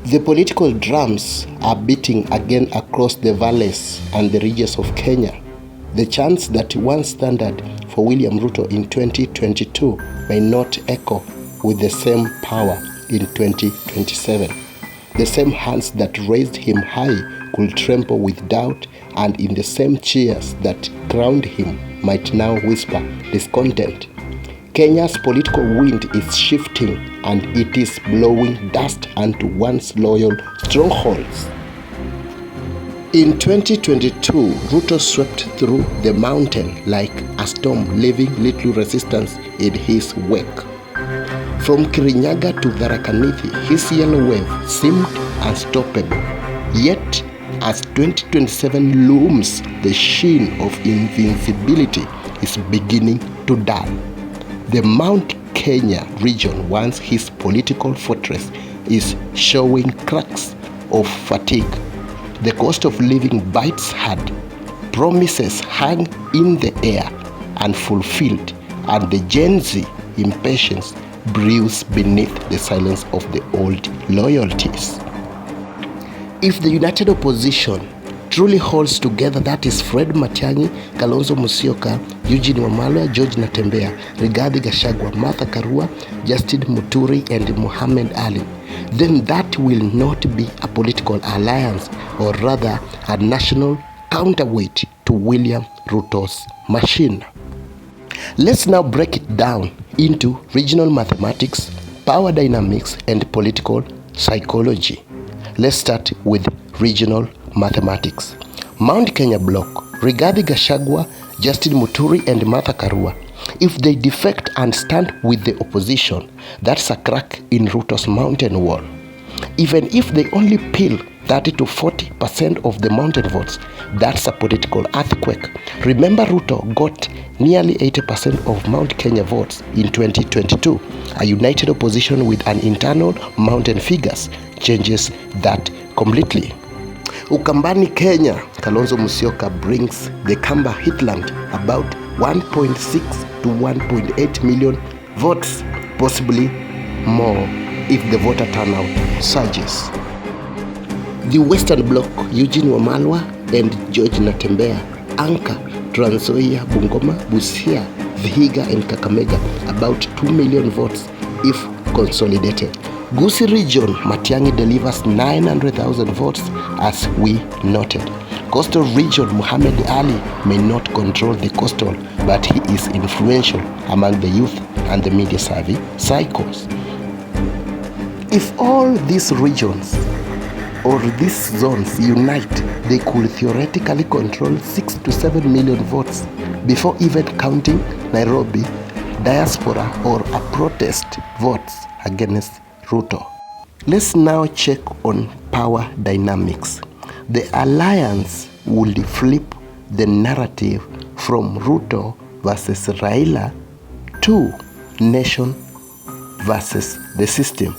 The political drums are beating again across the valleys and the ridges of Kenya. The chants that once thundered for William Ruto in 2022 may not echo with the same power in 2027. The same hands that raised him high could tremble with doubt, and in the same cheers that crowned him might now whisper discontent. Kenya's political wind is shifting, and it is blowing dust onto once loyal strongholds. In 2022, Ruto swept through the mountain like a storm, leaving little resistance in his wake. From Kirinyaga to Tharaka Nithi, his yellow wave seemed unstoppable. Yet, as 2027 looms, the sheen of invincibility is beginning to dull. The Mount Kenya region, once his political fortress, is showing cracks of fatigue. The cost of living bites hard. Promises hang in the air unfulfilled, and the Gen Z impatience brews beneath the silence of the old loyalties. If the united opposition truly holds together, that is fredmatiang'i, Kalonzo Musyoka, Eugene Wamalwa, George Natembeya, Rigathi Gachagua, Martha Karua, Justin Muturi, and Mohammed Ali, then that will not be a political alliance, or rather a national counterweight to William Ruto's machine. Let's now break it down into regional mathematics, power dynamics, and political psychology. Let's start with regional mathematics. Mount Kenya block, Rigathi Gachagua, Justin Muturi, and Martha Karua. If they defect and stand with the opposition, that's a crack in Ruto's mountain wall. Even if they only peel 30 to 40% of the mountain votes, that's a political earthquake. Remember, Ruto got nearly 80% of Mount Kenya votes in 2022. A united opposition with an internal mountain figures changes that completely. Ukambani, Kenya, Kalonzo Musyoka brings the Kamba hinterland about 1.6 to 1.8 million votes, possibly more if the voter turnout surges. The Western Bloc, Eugene Wamalwa and George Natembeya anchor Trans Nzoia, Bungoma, Busia, Vihiga, and Kakamega, about 2 million votes if consolidated. Gusii region, Matiang'i delivers 900,000 votes, as we noted. Coastal region, Mohammed Ali may not control the coastal, but he is influential among the youth and the media savvy cycles. If all these regions or these zones unite, they could theoretically control 6 to 7 million votes before even counting Nairobi, diaspora, or a protest votes against Ruto. Let's now check on power dynamics. The alliance would flip the narrative from Ruto versus Raila to nation versus the system.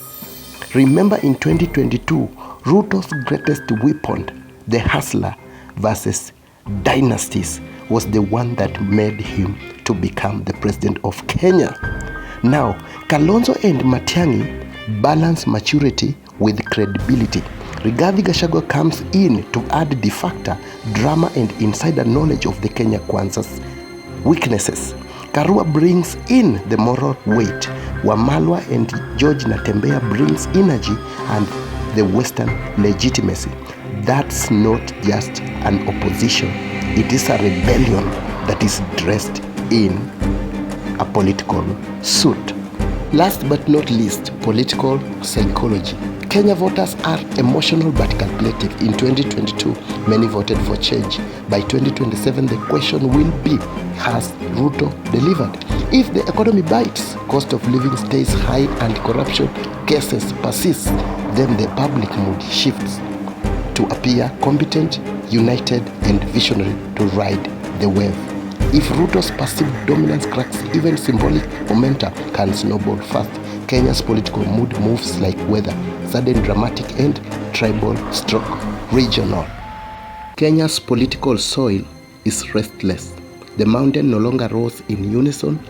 Remember, in 2022, Ruto's greatest weapon, the hustler versus dynasties, was the one that made him to become the president of Kenya. Now, Kalonzo and Matiang'i balance maturity with credibility. Rigathi Gachagua comes in to add de facto drama and insider knowledge of the Kenya Kwanza's weaknesses. Karua brings in the moral weight. Wamalwa and George Natembeya brings energy and the Western legitimacy. That's not just an opposition. It is a rebellion that is dressed in a political suit. Last but not least, political psychology. Kenya voters are emotional but calculative. In 2022, many voted for change. By 2027, the question will be, has Ruto delivered? If the economy bites, cost of living stays high, and corruption cases persist, then the public mood shifts to appear competent, united, and visionary to ride the wave. If Ruto's perceived dominance cracks, even symbolic momentum can snowball fast. Kenya's political mood moves like weather, sudden, dramatic, and tribal stroke regional. Kenya's political soil is restless. The mountain no longer roars in unison.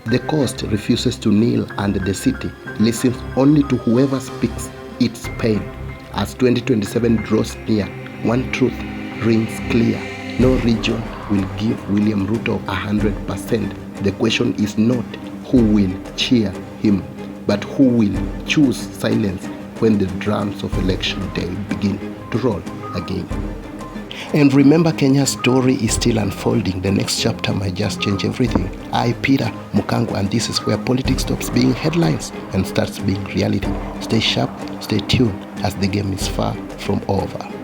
The coast refuses to kneel, and the city listens only to whoever speaks its pain. As 2027 draws near, one truth rings clear. No region will give William Ruto 100%. The question is not who will cheer him, but who will choose silence when the drums of election day begin to roll again. And remember, Kenya's story is still unfolding. The next chapter might just change everything. I, Peter Mukango, and this is where politics stops being headlines and starts being reality. Stay sharp, stay tuned, as the game is far from over.